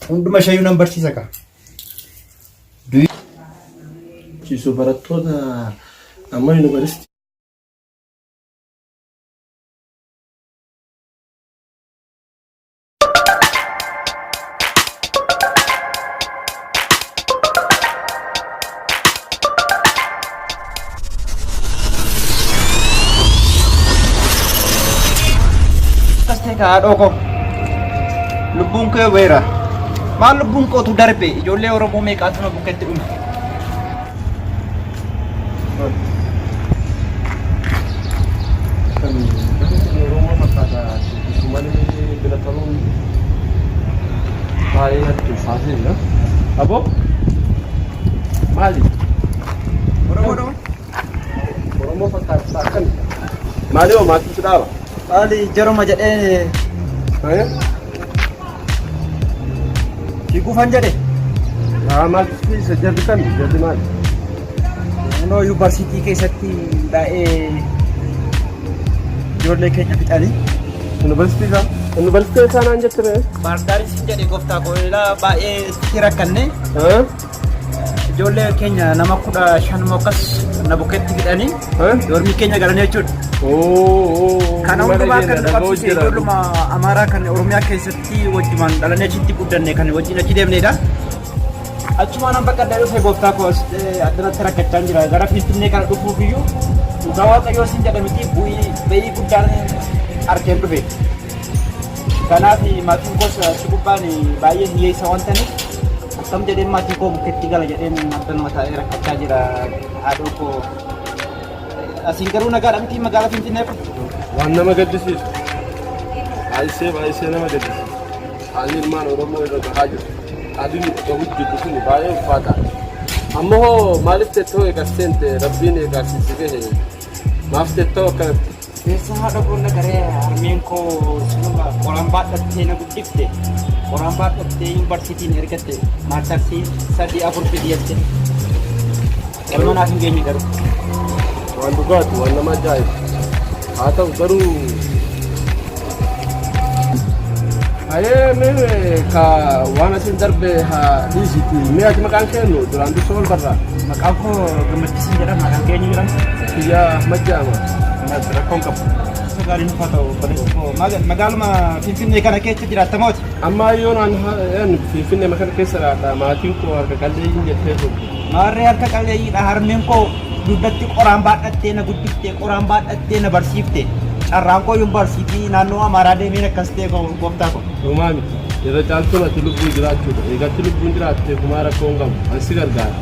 hunduma shayyuu nan barsiisa ka. Ciisoo barattoota amma yuunivarsiitii. Kasteka doko lubbuun kee weera maal lubbuun kootu darbe ijoollee Oromoo meeqaatu na bukketti dhume. Oromoo fakkaata malee bira ta'uun baay'ee natti ulfaatedha. Aboo maali? Oromoo fakkaata akkami? Maali hoo maatii si dhaaba? Maali jaruma jedhee Kufan jedhe. Maaltu isa jarri kan jarri maali? Naannoo yuunivarsiitii keessatti baay'ee ijoollee keenya fixanii. Yuunivarsiitii isaanaan jettire? Baardaaris jedhe gooftaa koolaa baay'ee itti rakkanne. Ijoollee keenya nama 15 akkas na bukketti fixanii dormii keenya galanii jechuudha. Kana hundumaa kan qabsiise ijoolluma Amaaraa kan Oromiyaa keessatti wajjumaan dhalannee achitti guddanne kan wajjin achi deemnedha. Achumaan hamba qaddaa dhufee gooftaa koo addanatti rakkachaa jira. Gara Finfinnee kana dhufuuf iyyuu dhugaa Waaqayyoo siin jedhamiti bu'ii guddaan arkeen dhufe. Kanaaf maatiin koos si gubbaan baay'ee hiyyeessa waan ta'aniif akkam jedheen maatii koo bukketti gala jedheen addanuma taa'ee rakkachaa jira haadhoo koo. Asin garuu nagaadha miti magaalaa Finfinnee kun. Waan nama gaddisiisu. Baay'ee nama gaddisiisu. Haalli ilmaan Oromoo irra gahaa jiru. Haalli dhagahuutti jirtu kun baay'ee ulfaataadha. Amma hoo maaliif tettoo eegaseente rabbiin eegaasiisi gahe maaf tettoo akkanatti? Keessa haadha boonna garee harmeen koo sinuma qoraan baadhattee na guddifte. Qoraan baadhattee yuunivarsiitiin ergatte maarsarsii 3-4 fidiyyatte. Galma naaf hin geenye garuu. Waan dhugaatu waan nama ajaa'ibu haa ta'u garuu mee ka waan asin darbe haa dhiisiti mee ati maqaan kennu duraan dursa wal barraa maqaan koo gammachiisin jedhama maqaan keenyu jiran kiyyaa majjaama rakkoon qabu gaariin haa ta'u magaaluma Finfinnee kana keessa jiraattamooti amma yoon Finfinnee kana keessa dhaadha maatiin koo harka qalleeyyiin jettee turte maarree harka qalleeyyiidha harmeen koo duddatti qoraan baadhattee na guddiftee qoraan baadhattee na barsiifte carraan koo yuunivarsiitii naannoo Amaaraa deemeen akkas ta'e gooftaa koo. Dhumaa miti irra caaltuun ati lubbuu jiraachuudha eegatti lubbuun jiraatte kumaa rakkoo hin qabu ansi gargaara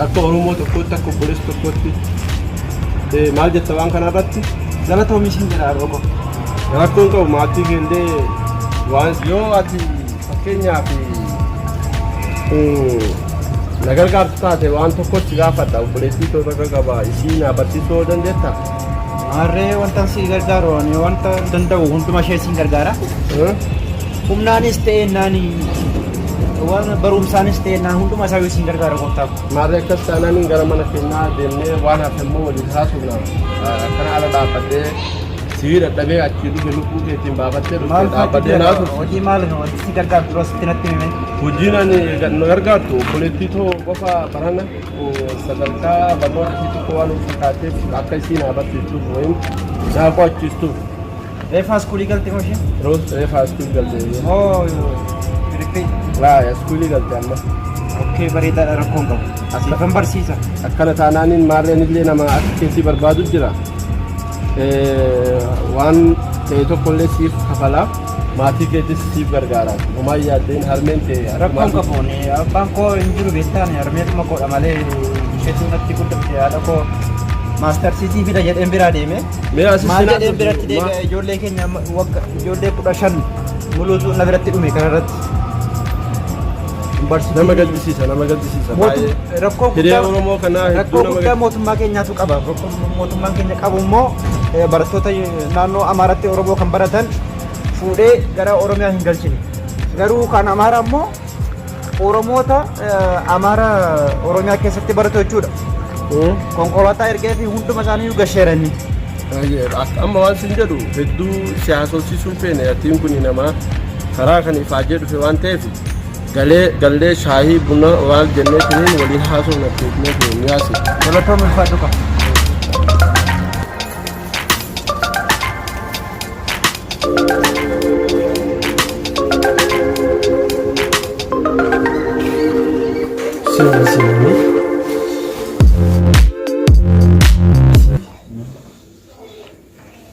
akka Oromoo tokkotti akka obboleessa tokkotti maal jetta waan kanarratti galatoomisin jedha rogo rakkoo hin qabu maatii keendee waan yoo ati fakkeenyaaf na gargaartu taate waan tokkotti gaafadha obboleettii tokko qaba isii na barsiisuu dandeetta? Maarree wanta si gargaaru wanta danda'u hunduma ishee siin gargaara. Humnaanis ta'e naani waan barumsaanis ta'e naan hunduma isaa siin gargaara gooftaa. Maarree akkas taanaan gara mana keenyaa deemnee waan hafe immoo waliin haasofna akkana ala dhaabbattee sii dadhabee achi dhufe lubbuu keetiin baafattee dhufe dhaabbattee naasuuf. Hojii maal wanti si gargaartu dura sitti natti hime? Hojiin ani nu gargaartu obboleettii too qofa barana sadarkaa barnoota tokko waan fakkaateef akka isiin barsiistuuf wayim naa qo'achiistuuf. Reefaa iskuulii galte moo isheen? Reefaa iskuulii galte. Firippii. Iskuulii galte amma. Okkee bareedaadha rakkoon qabu. Lafan barsiisa. Akkana taanaaniin maarreen illee nama akka keessii barbaadu jira. Waan ta'e tokkollee siif kafalaa. Maatii keetis siif gargaara. Homaa yaaddeen harmeen ta'e rakkoon qabuun abbaan koo hin jiru beektaan harmeetuma koodha malee isheetu natti guddatte haadha koo maastarsiitii fida jedheen biraa deeme. Maal jedheen biratti deeme ijoollee keenya ijoollee 15 muluutu na biratti dhume kanarratti. Nama gaddisiisa baay'ee. Rakkoo guddaa mootummaa keenyaatu qaba. Mootummaan keenya qabu immoo barattoota naannoo Amaaraatti Oromoo kan baratan fuudhee gara Oromiyaa hin galchine. Garuu kan Amaaraa immoo Oromoota Amaaraa Oromiyaa keessatti baratu jechuudha. Konkolaataa ergee fi hunduma isaanii gasheeranii. Amma waan sin jedhu hedduu siyaasofsiisuun feene yatiin kun nama karaa kan ifaajee dhufe waan ta'eef galee shaayii buna waan jenneetiniin waliin haasofna teeknee miyaasi. Tolatoo milfaadhu qaba.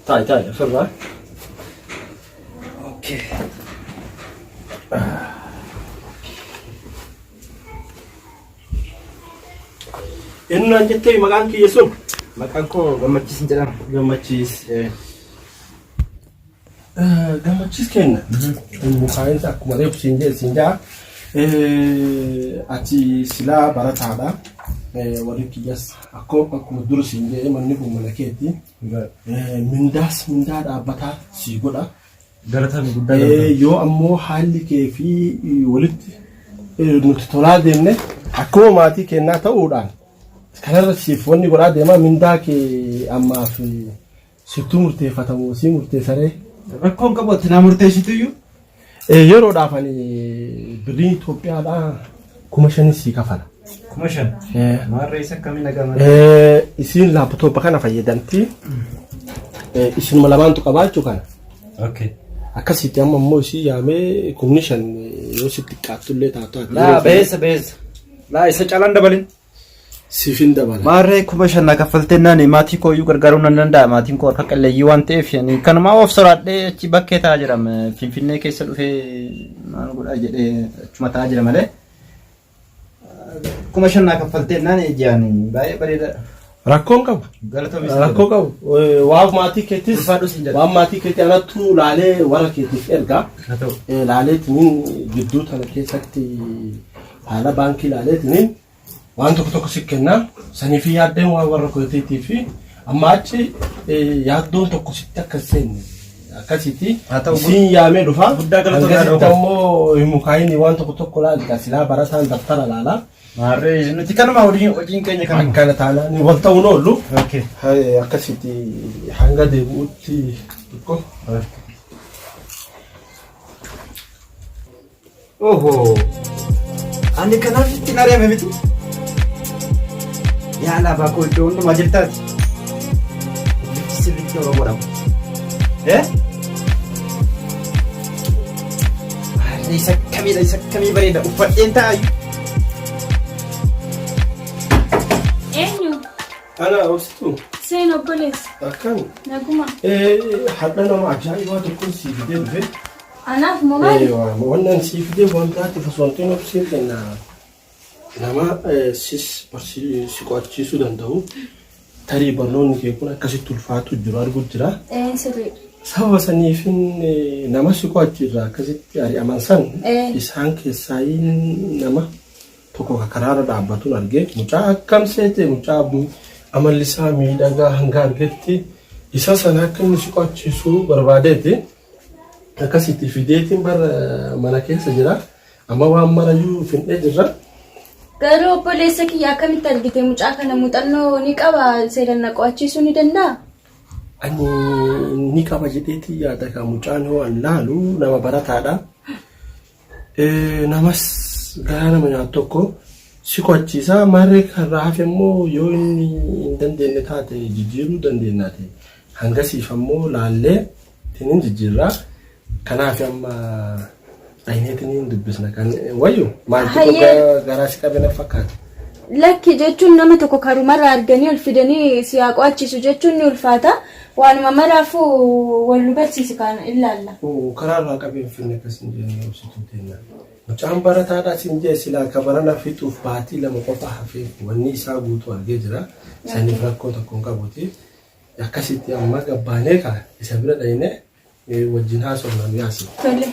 Taa'e ofirraa. Okay. Innaan jettee maqaan kiyya sun? Maqaan koo Gammachiis jedhama. Gammachiis. Gammachiis kenna. Mukaa'insa akkuma reefu siin jaa. Ati silaa barataadha. Warri kiyyas akkuma dura siin jee manni kun mana keetti. Mindaa dhaabbataa sii godha. Galataan guddaa yoo ammoo haalli kee fi walitti nuti tolaa deemne akkuma maatii kennaa ta'uudhaan kanarra siif wanni godhaa deemaa mindaa kee ammaaf siftuu murteeffatamu sii murteessaree. Rakkoon qabu ati naa murteessituyyuu. Yeroodhaaf ani birrii Itoophiyaadhaa 5,000 sii kafala. 5,000. Maarree isa akkamiin dhagama? Isiin laaptooppa kana fayyadamti. Isinuma lamaantu qabaachuu kana. Okay. Akkasitti amma immoo isii yaamee 5,000 yoo sitti qaattullee taatu. Laa beessa. Laa isa caalaan dabalin. Siifin dabala. Maarree 5,000 kaffalteennaan maatii kooyyuu gargaaruu nan danda'a. Maatiin koo harka qalleeyyii waan ta'eef kanumaa of soraadhee achi bakkee taa'aa jirama. Finfinnee keessa dhufee maal godhaa jedhee achuma taa'aa jira malee. 5,000 kaffalteennaan ejjaan baay'ee bareeda. Rakkoon qabu. Rakkoo qabu. Waan maatii keettis waan maatii keetti anattu laalee warra keettiif ergaa. Laaleetiniin gidduu tana keessatti haala baankii laaleetiniin waan tokko si kenna. Saniif yaaddeen waan warra keettiitii fi amma achi yaaddoon tokko sitti akkasitti siin yaamee dhufa. Akkasitti ammoo mukaa'inni waan tokko laala silaa barataan daftara laala. Maarree nuti kanuma hojiin keenya kana akkana taala ni wal ta'uu oolu. Okay. Akkasitti hanga deebi'utti tokko. Oho. Ani kanaaf itti nareeme miti. Yaa laafaa koo iddoo hundumaa jirtaati. Sirriitti yeroo godhamu. Maarree isa kamii bareeda uffadheen taa'ayyuu. Ana obsitu. Seen obboleessa. Akkam. Naguma. Hadha nama ajaa'ibaa tokkoon sii fidee dhufe. Anaaf moo maali? Wannan sii fidee wantaati faswantiin obsiin kenna nama si qo'achiisuu danda'u. Tarii barnoonni kee kun akkasitti ulfaatu jiru arguu jira. Sirriidha. Sababa saniifin nama si qo'achiirraa akkasitti ari'aman san isaan keessaa nama tokko karaarra dhaabbatuun argee mucaa akkam seete mucaa amalli isaa miidhagaa hanga argetti isa sana akka inni si qo'achiisuu barbaadeeti. Akkasitti fideetiin bara mana keessa jira amma waan marayyuu findhee jirra. Garuu obboleessa kiyya akkamitti argite mucaa kana muuxannoo ni qaba seeraan qo'achiisuu ni danda'a? Ani ni qaba jedheeti yaada kan mucaan yoo laalu nama barataadha. Namas garaa nama nyaatu tokko si qo'achiisa maarree karraa hafe immoo yoo inni hin dandeenye taate jijjiiruu dandeenyaate hangasiif ammoo laallee tiniin jijjiirraa kanaaf amma ayineetiniin dubbisna kan wayyu maaltu garaa si qabena fakkaata. Lakki jechuun nama tokko karumarraa arganii ol fidanii si haa qo'achiisu jechuun ni ulfaata. Waanuma maraafuu wal nu barsiisi kana ilaalla. Karaarraa qabeen finne akkasiin jennee obsituu teennaa. Mucaan barataadhaa siin jee silaa kabarana fixuuf baatii 2 qofa hafee wanni isaa guutuu argee jira. Saniif rakkoo tokko hin qabuti. Akkasitti amma gabbaanee kaa isa bira dhayinee wajjin haasofna miyaasi. Tole.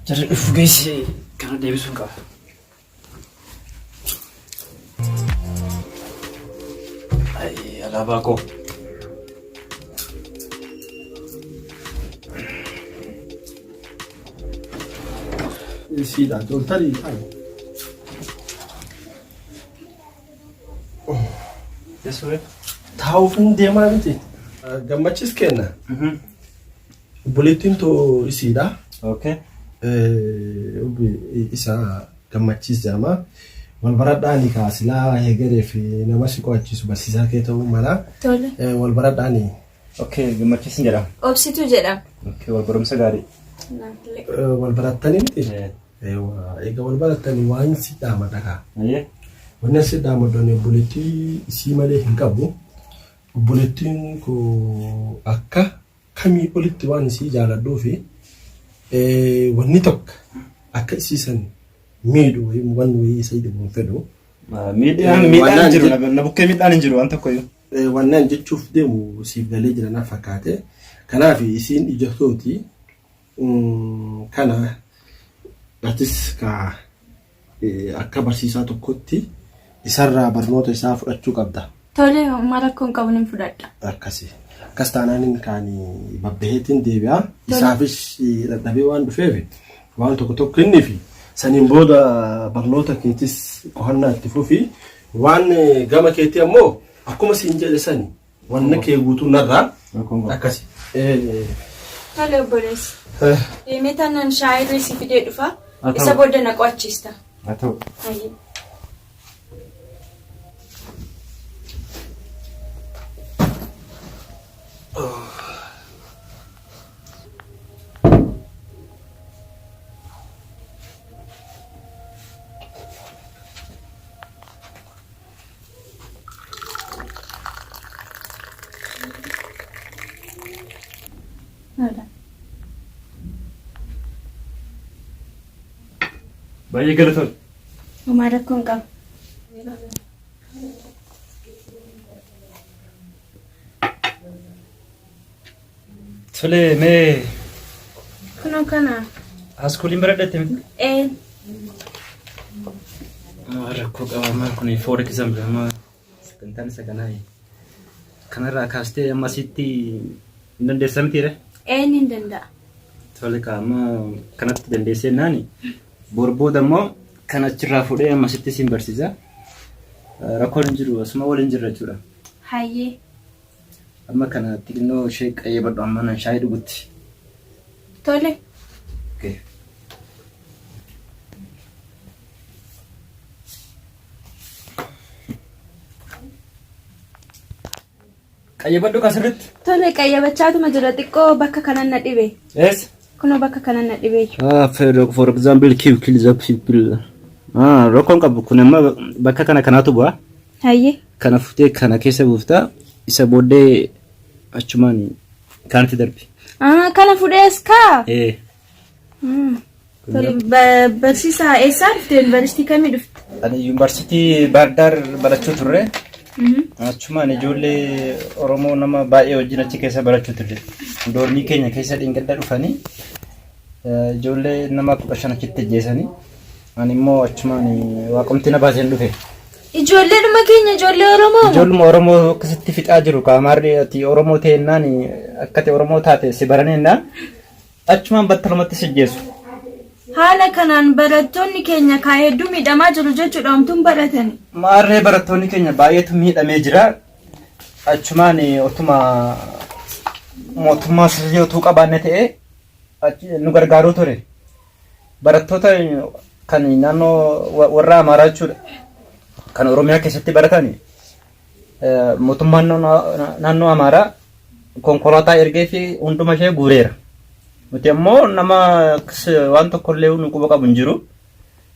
Jarri dhufu geessi kana deebisuun qaba. Alaabaa koo. Siidha toltarii ta'e. Yesuure. Taa'uuf hin deemaa miti. Gammachiis kenna. Obboleettiin too isiidha. Okay. isa gammachiis jedhama. Wal baradhaanii kaasilaa heegaree fi nama si qo'achiisu barsiisaa kee ta'uu mala. Tole. Wal baradhaanii. Okay, gammachiis jedhama. Obsituu jedhama. Okay, wal barumsa gaarii. Wal barattanii miti? Egaa wal barattanii waan si dhaama dhagaa. Wanni si dhaama doonii obboleettii isii malee hin qabu. Obboleettiin koo akka kamii olitti waan isii jaaladhuu fi wanni tokko akka isiisan miidhu waan wayii isa jedhamu fedhu. Miidhaan jiru na bukkee miidhaan hin jiru waan tokkoyyuu. Wannan jechuuf deemu siif galee jira na fakkaate. Kanaaf isiin ijootooti kana atis ka akka barsiisaa tokkotti isarraa barnoota isaa fudhachuu qabda. Tole mara kun qabuun fudhadha. Akkasi. Akkas taanaan kan babbaheetiin deebi'aa isaafis dadhabee waan dhufeef waan tokko inni fi saniin booda barnoota keetis qo'annaa itti fufi waan gama keetii ammoo akkuma siin jedhe sani wanna kee guutuu narraa akkasi. Tole obboleessi. Meetaan shaayirri si fidee dhufa. Isa booda na qo'achiista. Haa ta'u. Baay'ee galatoon. Mara kun qabu. Tole mee. Kunoo kana. Askuuliin baradhatte miti? Rakkoo qabamaa kun forex exam jedhama. Sagantaan isa kanaa kanarraa kaastee amma asitti hin dandeessaa mitiire? Hin danda'a. Tole qaama kanatti dandeessee naani. Borbooda immoo kan achirraa fuudhee amma asitti siin barsiisa. Rakkoon hin jiru asuma waliin jirra jechuudha. Hayyee. Amma kana xiqqoo ishee qayyabadhu amma nan shaayii dhugutti. Tole. Okay. Qayyabadhu kasirratti. Tole qayyabachaatuma jira xiqqoo bakka kanan na dhibe. Yes. Kuno bakka kanan na dhibe. For example, kill the people. Rakkoon qabu kun amma bakka kanaatu bu'a. Hayyee. Kana fuutee kana keessa buuftaa isa booddee achumaan kanatti darbi. Kana fuudhees kaa? Tole barsiisaa eessaa dhufte yuunivarsiitii kamii dhufte? Ani yuunivarsiitii Baardar barachuu turre. Achumaan ijoollee Oromoo nama baay'ee wajjin achi keessa barachuu turre. Doormii keenya keessa dhingada dhufanii ijoollee nama 15 achitti ajjeesanii ani immoo achumaan waaqomti na baaseen dhufe. Ijoolleedhuma keenya ijoollee Oromoo? Ijoolluma Oromoo akkasitti fixaa jiru kaamarri ati Oromoo ta'ennaan akkati Oromoo taate si baraneenna achumaan battalumatti si ajjeesu. Haala kanaan barattoonni keenya kaa hedduu miidhamaa jiru jechuudha omtuun baratani. Maarree barattoonni keenya baay'eetu miidhamee jira. Achumaan otuma mootummaa sirrii otuu qabaanne ta'ee nu gargaaruu ture. Barattoota kan naannoo warra Amaaraa jechuudha. Kan Oromiyaa keessatti baratan mootummaan naannoo Amaaraa konkolaataa ergee fi hunduma ishee guureera. Nuti ammoo nama waan tokkollee nu quba qabu hin jiru.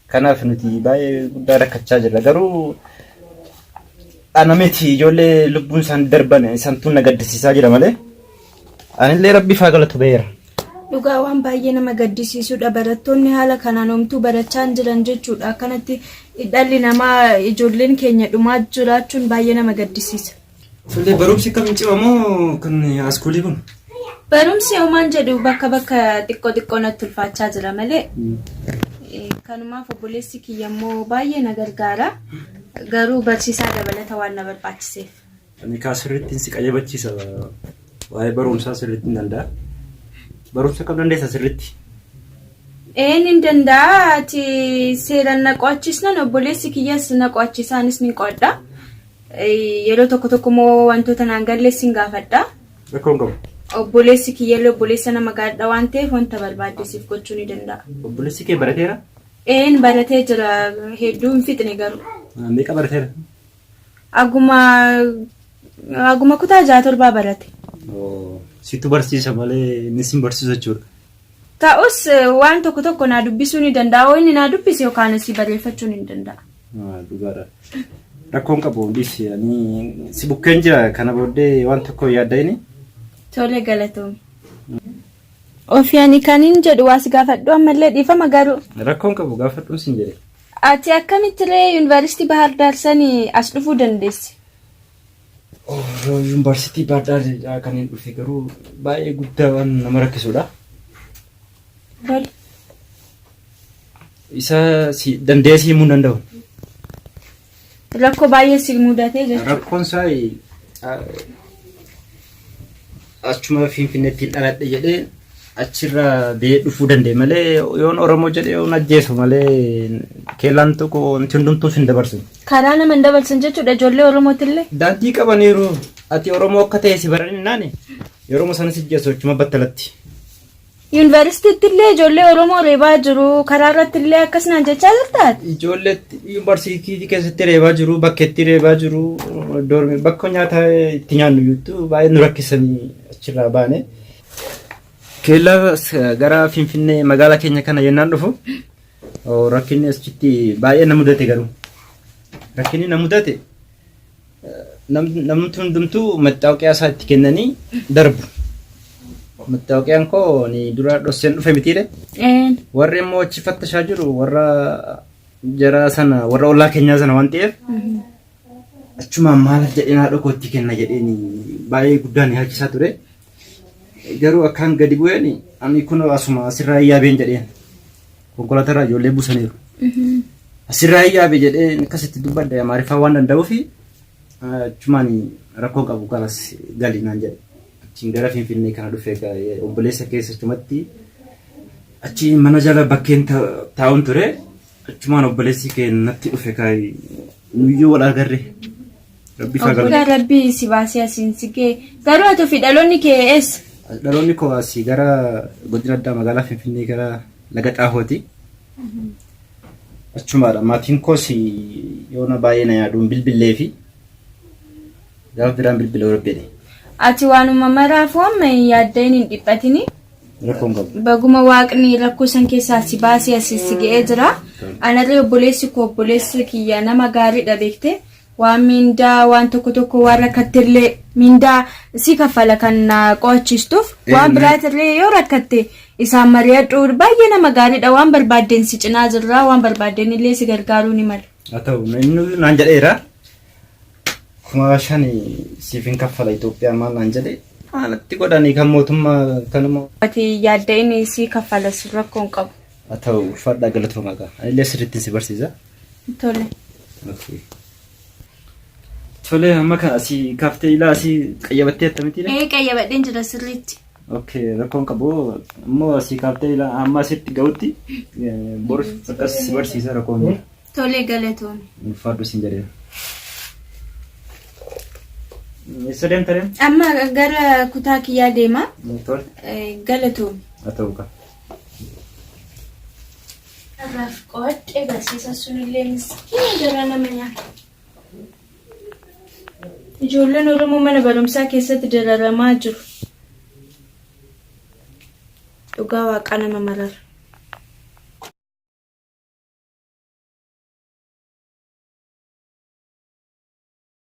Kanaaf nuti baay'ee guddaa rakkachaa jirra. Garuu anamiti ijoollee lubbuun isaan darban isaantu na gaddisiisaa jira malee. Anillee rabbi faa galatu beera. Dhugaa waan baay'ee nama gaddisiisudha. Barattoonni haala kanaan omtuu barachaa jiran jechuudha. Akkanatti dhalli namaa ijoolleen keenya dhumaa jiraachuun baay'ee nama gaddisiisa. Fuullee barumsi kam cimamoo kan askuulii kun? Barumsi homaan jedhu bakka xiqqoo natti ulfaachaa jira malee. Kanumaaf obboleessi kiyya immoo baay'ee na gargaara. Garuu barsiisaa dabalata waan na barbaachiseef. Ani kaasirratti si qayyabachiisa. Waa'ee barumsaa sirriitti hin danda'a. Barumsa kam dandeessa sirriitti? Hin danda'a. Ati seeraan na qo'achiisnan obboleessi kiyyas na qo'achiisaanis ni qo'adha. Yeroo tokko immoo wantoota naan gallees hin gaafadha. Rakkoon qabu. obboleessi kiyyallee obboleessa nama gaadha waan ta'eef wanta barbaaddeesiif gochuu ni danda'a. Obboleessi kee barateera? Baratee jira hedduu hin fixne garuu. Meeqa barateera? Aguma kutaa 6-7 barate. Situ barsiisa malee inni sin barsiisa jechuudha. Ta'us waan tokko naa dubbisuu ni danda'a. Inni naa dubbise yookaan si barreeffachuu ni danda'a. Dhugaadha. Rakkoon qabu hundis si bukkeen jira kana booddee waan tokko yaadda. Tole galatoomii. Ofiyani kaniin jedhu waas gaafadhu ammallee dhiifama garuu. Rakkoon qabu gaafadhu sin jedhe. Ati akkamittilee yuunivarsiitii Bahar Dar sanii as dhufuu dandeessi? Yuunivarsiitii Bahar Dar kan hin dhufe garuu baay'ee guddaa waan nama rakkisudha. Isa dandeessii himuu hin danda'u. Rakkoo baay'ee si mudatee jechuudha. Rakkoon isaa achuma Finfinneetti dhaladhe jedhee achirra biyya dhufuu danda'e malee yoon Oromoo jedhee yoon ajjeesu malee keellaan tokko wanti hundumtuus hin dabarsu. Karaa nama hin dabarsan jechuudha ijoollee Oromootillee. Daandii qabaniiru ati Oromoo akka ta'e si baranii naani yeroo sanis ajjeesu achuma battalatti. Yuunivarsiitiillee ijoollee Oromoo reebaa jiru karaa irrattillee akkasnaan jechaa jirtaati. Ijoollee yuunivarsiitii keessatti reebaa jiru bakkeetti reebaa jiru bakka nyaata itti nyaannu juttu baay'ee nu rakkisanii achirraa baane. Keellaa gara Finfinnee magaalaa keenya kana yennaan dhufu rakkinni achitti baay'ee na mudate garuu. Rakkinni na mudate namni hundumtuu maxxaawoqiyaa isaa itti kennanii darbu. Maxxaawoqiyaan koo ni dura dhosseen dhufe mitiire. Warri immoo achi fattashaa jiru warra jara sana warra ollaa keenyaa sana waan ta'eef achuma maal jedhee dhokoo itti kenna jedheeni baay'ee guddaan yaachisaa ture. Garuu akkaan gadi bu'een ani kun asuma asirraa yaabeen jedheen konkolaatarraa ijoollee buusaniiru. Asirraa yaabee jedheen akkasitti dubbadde Amaariffaa waan danda'uuf achumaan rakkoo qabu kanas galii naan jedhe. Achiin gara Finfinnee kana dhufee obboleessa keessattumatti achi mana jala bakkeen taa'uun ture achumaan obboleessi keenyatti dhufe kaayee nuyyuu wal agarre. Rabbi si baasee asiin si gee garuu ati ofii dhaloonni kee eessa? Dhaloonni koo asii gara godina addaa magaalaa Finfinnee gara laga Xaafooti. Achumaadha maatiin koos yoona baay'ee na yaaduun bilbilee fi gaafa biraan bilbilee warbede. Ati waanuma maraafuu amma yaaddeen hin dhiphatini. Rakkoon qabu. Baguma waaqni rakkoo san keessaa si baasee asii si ga'ee jira. Anallee obboleessi kiyya nama gaariidha beekte. Waan mindaa waan tokko waan rakkattillee mindaa si kaffala kan qo'achiistuuf waan biraatillee yoo rakkatte isaan mari'adhu baay'ee nama gaariidha waan barbaaddeen si cinaa jirra waan barbaaddeen illee si gargaaruu ni mala. Haa ta'u inni naan jedheera. Kuma shan siif hin kaffala Itoophiyaa maal naan jedhe haalatti godhanii kan mootummaa kanuma. Ati yaaddeen si kaffala si rakkoon qabu. Haa ta'u ulfaadhaa galatoomaa qaba. Anillee sirriitti si barsiisa. Tole. Tole amma kan asii kaaftee ilaa asii qayyabattee attamitti? Qayyabadheen jira sirriitti. Okay, rakkoon qabu ammoo asii kaaftee ilaa amma asitti ga'utti boru akkas si barsiisa rakkoon jira. Tole galatoon. Ulfaadhu siin jedhee. Eessa deemta deema? Amma gara kutaa kiyyaa deema. Tole. Galatoon. Haa ta'u qaba. Irraaf qo'adhee barsiisa sunillee miskiina jara nama nyaata. Ijoolleen Oromoo mana barumsaa keessatti dararamaa jiru. Dhugaa Waaqaa nama marara.